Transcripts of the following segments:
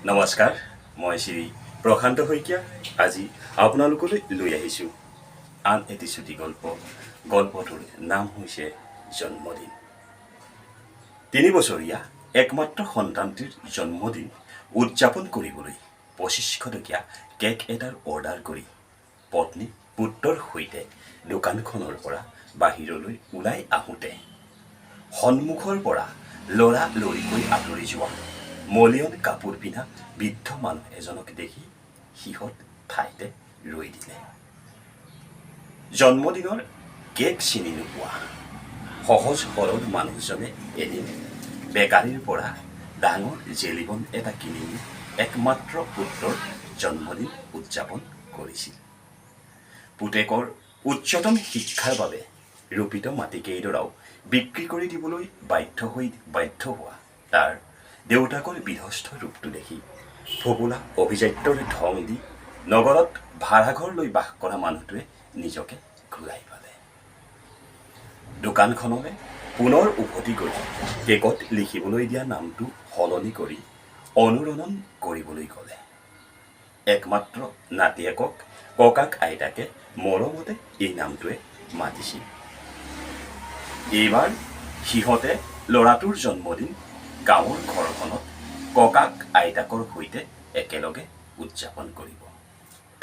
নমস্কাৰ, মই শ্ৰী প্ৰশান্ত শইকীয়া। আজি আপোনালোকলৈ লৈ আহিছোঁ আন এটি চুটি গল্প। গল্পটোৰ নাম হৈছে জন্মদিন। 3 বছৰীয়া একমাত্ৰ সন্তানটিৰ জন্মদিন উদযাপন কৰিবলৈ 2500 টকীয়া কেক এটাৰ অৰ্ডাৰ কৰি পত্নী পুত্ৰৰ সৈতে দোকানখনৰ পৰা বাহিৰলৈ ওলাই আহোঁতে সন্মুখৰ পৰা লৰালৰিকৈ আঁতৰি যোৱা মলিয়ন কাপোৰ পিন্ধা বৃদ্ধ মানুহ এজনক দেখি সিহঁত ঠাইতে ৰৈ দিলে। জন্মদিনৰ কেক চিনি নোপোৱা সহজ সৰল মানুহজনে এদিন বেকাৰীৰ পৰা ডাঙৰ জেলিবন এটা কিনি নি একমাত্ৰ পুত্ৰৰ জন্মদিন উদযাপন কৰিছিল। পুতেকৰ উচ্চতম শিক্ষাৰ বাবে ৰোপিত মাটিকেইডৰাও বিক্ৰী কৰি দিবলৈ বাধ্য হোৱা তাৰ দেউতাকৰ বিধ্বস্ত ৰূপটো দেখি ফোপোলা অভিজাত্যৰ ঢং দি নগৰত ভাড়াঘৰ লৈ বাস কৰা মানুহটোৱে নিজকে ঘূৰাই পালে। দোকানখনলৈ পুনৰ উভতি গৈ কেকত লিখিবলৈ দিয়া নামটো সলনি কৰি অনুৰণন কৰিবলৈ ক'লে। একমাত্ৰ নাতিয়েকক ককাক আইতাকে মৰমতে এই নামটোৱে মাতিছিল। এইবাৰ সিহঁতে ল'ৰাটোৰ জন্মদিন গাঁৱৰ ঘৰখনত ককাক আইতাকৰ সৈতে একেলগে উদযাপন কৰিব।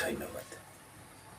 ধন্যবাদ।